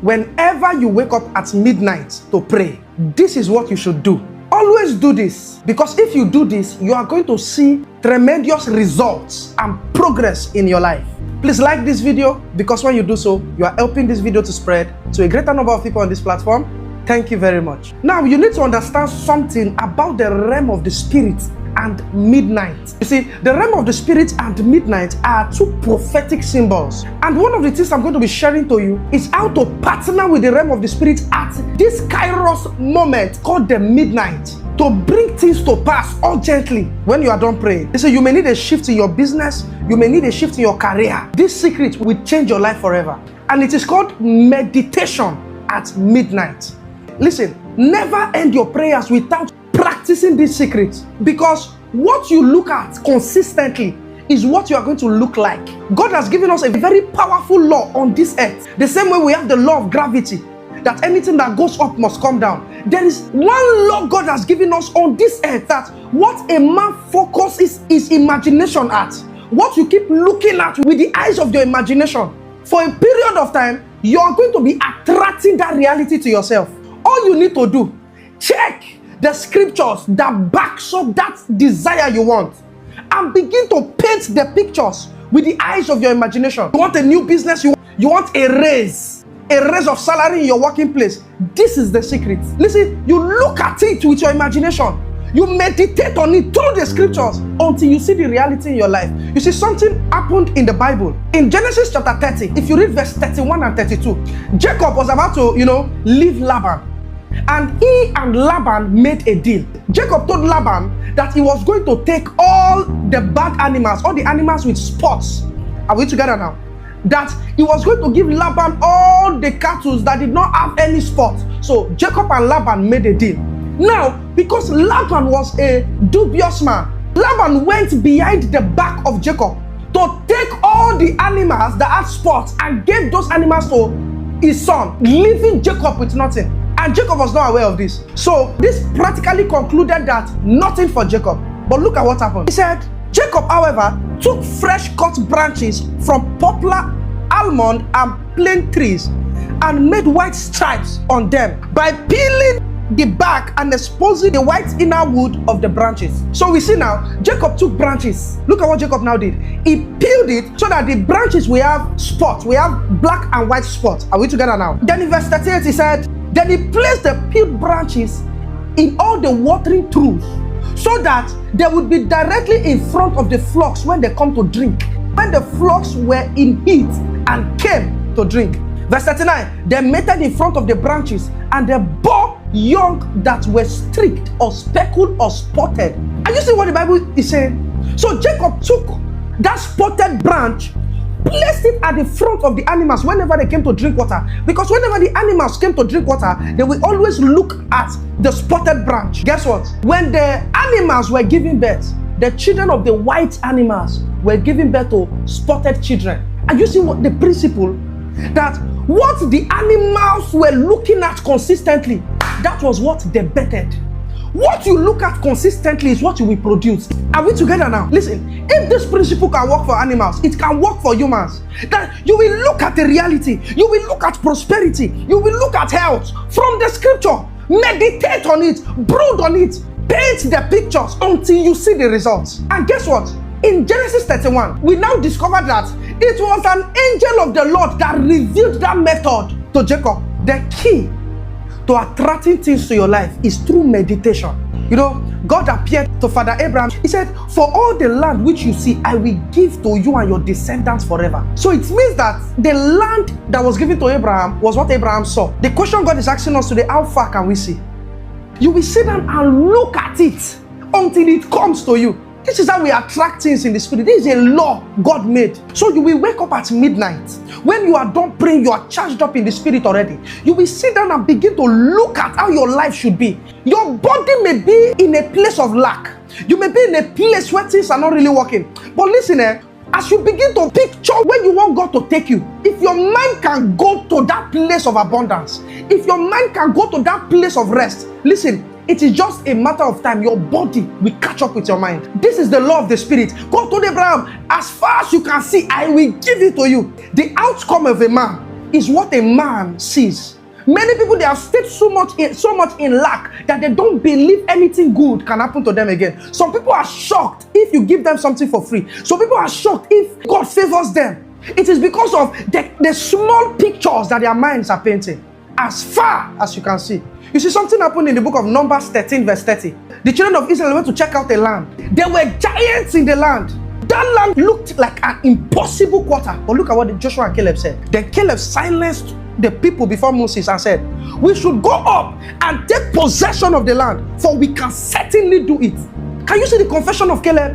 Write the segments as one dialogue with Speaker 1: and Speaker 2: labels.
Speaker 1: whenever you wake up at midnight to pray, this is what you should do. Always do this, because if you do this, you are going to see tremendous results and progress in your life. Please like this video, because when you do so, you are helping this video to spread to a greater number of people on this platform. Thank you very much. Now, you need to understand something about the realm of the spirit and midnight. You see, the realm of the spirit and midnight are two prophetic symbols. And one of the things I'm going to be sharing to you is how to partner with the realm of the spirit at this kairos moment called the midnight, to bring things to pass urgently when you are done praying. You see, you may need a shift in your business, you may need a shift in your career. This secret will change your life forever. And it is called meditation at midnight. Listen, never end your prayers without practicing this secret, because what you look at consistently is what you are going to look like. God has given us a very powerful law on this earth. The same way we have the law of gravity, that anything that goes up must come down. There is one law God has given us on this earth, that what a man focuses his imagination at, what you keep looking at with the eyes of your imagination, for a period of time, you are going to be attracting that reality to yourself. All you need to do, check the scriptures that backs up that desire you want, and begin to paint the pictures with the eyes of your imagination. You want a new business, you want a raise of salary in your working place. This is the secret. Listen, you look at it with your imagination, you meditate on it through the scriptures until you see the reality in your life. You see, something happened in the Bible. In Genesis chapter 30, if you read verse 31 and 32, Jacob was about to, leave Laban. And he and Laban made a deal. Jacob told Laban that he was going to take all the bad animals, all the animals with spots. Are we together now? That he was going to give Laban all the cattle that did not have any spots. So Jacob and Laban made a deal. Now, because Laban was a dubious man, Laban went behind the back of Jacob to take all the animals that had spots and gave those animals to his son, leaving Jacob with nothing. And Jacob was not aware of this. So this practically concluded that nothing for Jacob. But look at what happened. He said, Jacob, however, took fresh cut branches from poplar, almond, and plane trees and made white stripes on them by peeling the bark and exposing the white inner wood of the branches. So we see now, Jacob took branches. Look at what Jacob now did. He peeled it so that the branches will have spots. We have black and white spots. Are we together now? Then in verse 38 he said, then he placed the peeled branches in all the watering troughs, so that they would be directly in front of the flocks when they come to drink, when the flocks were in heat and came to drink. Verse 39, they mated in front of the branches, and they bore young that were streaked or speckled or spotted. And you see what the Bible is saying? So Jacob took that spotted branch, placed it at the front of the animals whenever they came to drink water. Because whenever the animals came to drink water, they will always look at the spotted branch. Guess what? When the animals were giving birth, the children of the white animals were giving birth to spotted children. And you see what the principle? That what the animals were looking at consistently, that was what they betted. What you look at consistently is what you will produce. Are we together now? Listen, if this principle can work for animals, it can work for humans. That you will look at the reality, you will look at prosperity, you will look at health from the scripture, meditate on it, brood on it, paint the pictures until you see the results. And guess what? In Genesis 31, we now discovered that it was an angel of the Lord that revealed that method to Jacob. The key to attracting things to your life is through meditation. God appeared to Father Abraham. He said, for all the land which you see, I will give to you and your descendants forever. So it means that the land that was given to Abraham was what Abraham saw. The question God is asking us today, how far can we see? You will sit down and look at it until it comes to you. This is how we attract things in the spirit. This is a law God made. So you will wake up at midnight. When you are done praying, you are charged up in the spirit already. You will sit down and begin to look at how your life should be. Your body may be in a place of lack. You may be in a place where things are not really working. But listen, as you begin to picture where you want God to take you, if your mind can go to that place of abundance, if your mind can go to that place of rest, listen, it is just a matter of time. Your body will catch up with your mind. This is the law of the spirit. God told Abraham, as far as you can see, I will give it to you. The outcome of a man is what a man sees. Many people, they have stayed so much in lack that they don't believe anything good can happen to them again. Some people are shocked if you give them something for free. Some people are shocked if God favors them. It is because of the small pictures that their minds are painting. As far as you can see. You see, something happened in the book of Numbers 13 verse 30. The children of Israel went to check out the land. There were giants in the land. That land looked like an impossible quarter. But look at what Joshua and Caleb said. Then Caleb silenced the people before Moses and said, we should go up and take possession of the land, for we can certainly do it. Can you see the confession of Caleb?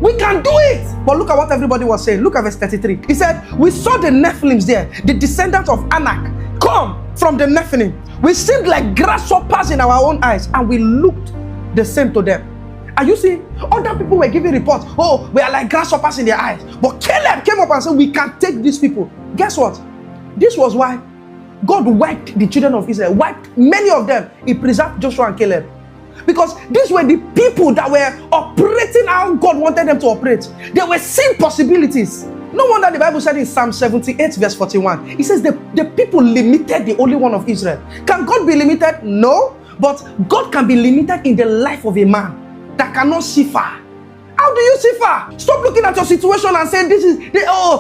Speaker 1: We can do it. But look at what everybody was saying. Look at verse 33. He said, we saw the Nephilims there, the descendants of Anak, come from the Nephilim. We seemed like grasshoppers in our own eyes, and we looked the same to them. Are you seeing? Other people were giving reports. Oh, we are like grasshoppers in their eyes. But Caleb came up and said, we can take these people. Guess what? This was why God wiped the children of Israel, wiped many of them. He preserved Joshua and Caleb. Because these were the people that were operating how God wanted them to operate. They were seeing possibilities. No wonder the Bible said in Psalm 78 verse 41, it says the people limited the Holy One of Israel. Can God be limited? No. But God can be limited in the life of a man that cannot see far. How do you see far? Stop looking at your situation and saying,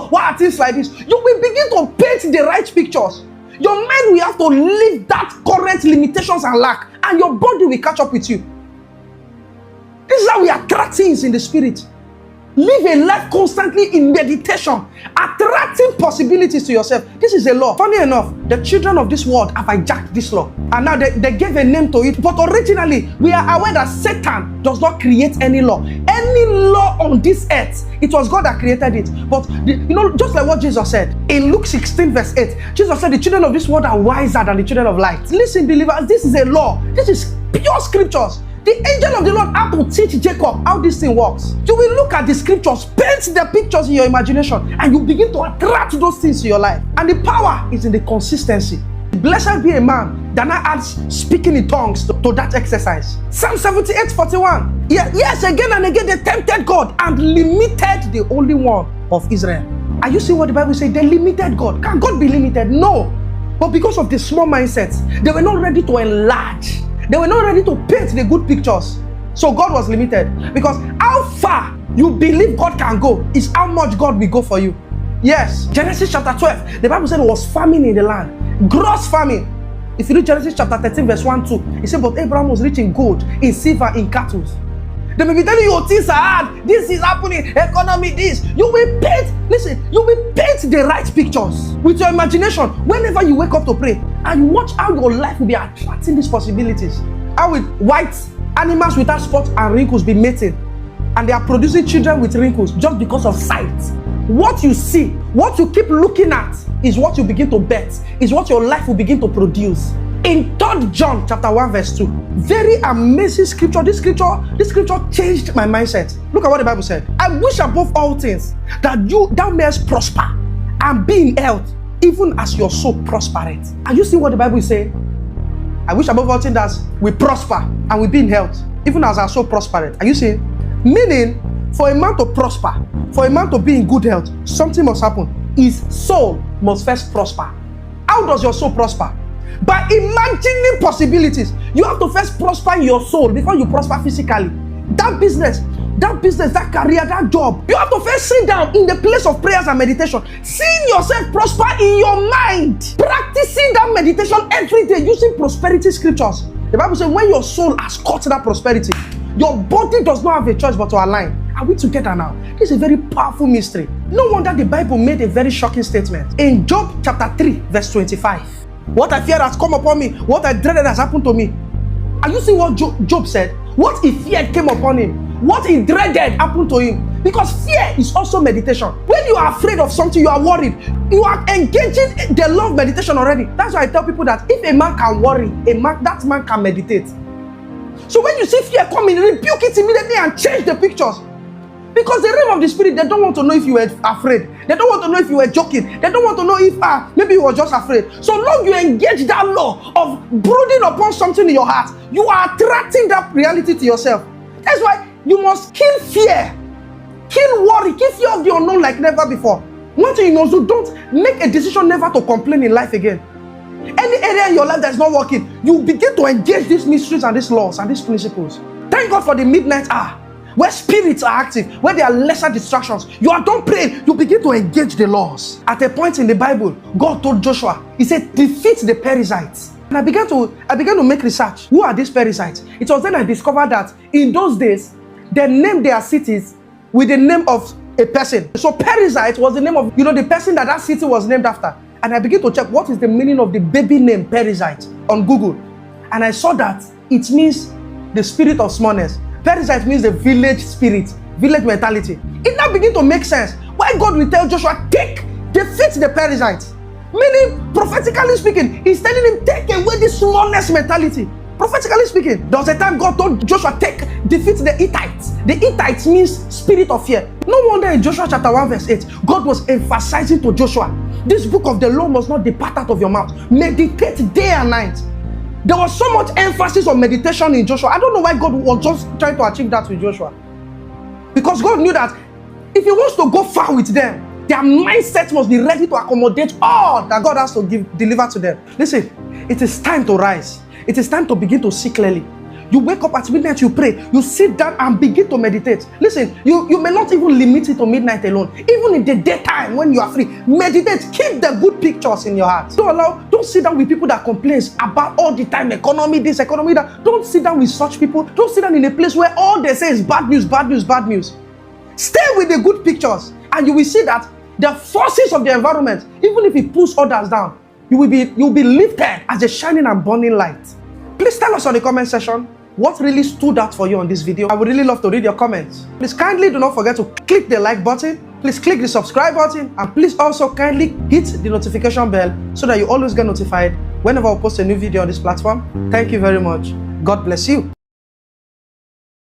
Speaker 1: why are things like this? You will begin to paint the right pictures. Your mind will have to leave that current limitations and lack, and your body will catch up with you. This is how we attract things in the spirit. Live a life constantly in meditation, attracting possibilities to yourself. This is a law. Funny enough, the children of this world have hijacked this law, and now they gave a name to it. But originally, we are aware that Satan does not create any law. Any law on this earth, it was God that created it. But just like what Jesus said in Luke 16 verse 8, Jesus said the children of this world are wiser than the children of light. Listen, believers, this is a law. This is pure scriptures. The angel of the Lord had to teach Jacob how this thing works. You will look at the scriptures, paint the pictures in your imagination, and you begin to attract those things to your life. And the power is in the consistency. Blessed be a man that now adds speaking in tongues to that exercise. Psalm 78:41. Yes, again and again they tempted God and limited the Holy One of Israel. Are you seeing what the Bible says? They limited God. Can God be limited? No. But because of the small mindsets, they were not ready to enlarge. They were not ready to paint the good pictures. So God was limited. Because how far you believe God can go is how much God will go for you. Yes. Genesis chapter 12, the Bible said it was famine in the land. Gross famine. If you read Genesis chapter 13 verse 1-2, it said, but Abraham was rich in gold, in silver, in cattle. They may be telling you, oh, things are hard. This is happening. Economy, this. You will paint, listen, you will paint the right pictures with your imagination whenever you wake up to pray. And watch how your life will be attracting these possibilities. How will white animals without spots and wrinkles be mating? And they are producing children with wrinkles just because of sight. What you see, what you keep looking at is what you begin to bet, is what your life will begin to produce. In 3 John chapter 1 verse 2, very amazing scripture. This scripture changed my mindset. Look at what the Bible said. I wish above all things that thou mayest prosper and be in health, even as your soul prospereth. Are you seeing what the Bible is saying? I wish above all things that we prosper and we be in health, even as our soul prospereth. Are you seeing? Meaning, for a man to prosper, for a man to be in good health, something must happen. His soul must first prosper. How does your soul prosper? By imagining possibilities. You have to first prosper in your soul before you prosper physically. That business, that career, that job. You have to first sit down in the place of prayers and meditation. Seeing yourself prosper in your mind. Practicing that meditation every day using prosperity scriptures. The Bible says when your soul has caught that prosperity, your body does not have a choice but to align. Are we together now? This is a very powerful mystery. No wonder the Bible made a very shocking statement. In Job chapter 3 verse 25. What I feared has come upon me. What I dreaded has happened to me. Are you seeing what Job said? What he feared came upon him. What he dreaded happened to him. Because fear is also meditation. When you are afraid of something, you are worried. You are engaging the law of meditation already. That's why I tell people that if a man can worry, that man can meditate. So when you see fear coming, rebuke it immediately and change the pictures. Because the realm of the spirit, they don't want to know if you were afraid. They don't want to know if you were joking. They don't want to know if maybe you were just afraid. So long you engage that law of brooding upon something in your heart, you are attracting that reality to yourself. That's why you must kill fear. Kill worry. Kill fear of the unknown like never before. One thing you must do, don't make a decision never to complain in life again. Any area in your life that's not working, you begin to engage these mysteries and these laws and these principles. Thank God for the midnight hour, where spirits are active, where there are lesser distractions. You are done praying, you begin to engage the laws. At a point in the Bible, God told Joshua, he said, defeat the Perizzites. And I began to make research. Who are these Perizzites? It was then I discovered that in those days, they named their cities with the name of a person. So Perizzite was the name of, the person that city was named after. And I began to check what is the meaning of the baby name Perizzite on Google. And I saw that it means the spirit of smallness. Perizzite means the village spirit, village mentality. It now began to make sense why God will tell Joshua, defeat the Perizzites. Meaning, prophetically speaking, he's telling him, take away the smallness mentality. Prophetically speaking, there was a time God told Joshua, defeat the Hittites. The Hittites means spirit of fear. No wonder in Joshua chapter 1 verse 8, God was emphasizing to Joshua, this book of the law must not depart out of your mouth. Meditate day and night. There was so much emphasis on meditation in Joshua. I don't know why God was just trying to achieve that with Joshua. Because God knew that if he wants to go far with them, their mindset must be ready to accommodate all that God has to deliver to them. Listen, it is time to rise. It is time to begin to see clearly. You wake up at midnight, you pray, you sit down and begin to meditate. Listen, you may not even limit it to midnight alone. Even in the daytime when you are free, meditate. Keep the good pictures in your heart. Don't sit down with people that complain about all the time, economy this, economy that. Don't sit down with such people. Don't sit down in a place where all they say is bad news, bad news, bad news. Stay with the good pictures and you will see that the forces of the environment, even if it pulls others down, you'll be lifted as a shining and burning light. Please tell us on the comment section what really stood out for you on this video. I would really love to read your comments. Please kindly do not forget to click the like button. Please click the subscribe button. And please also kindly hit the notification bell so that you always get notified whenever I post a new video on this platform. Thank you very much. God bless you.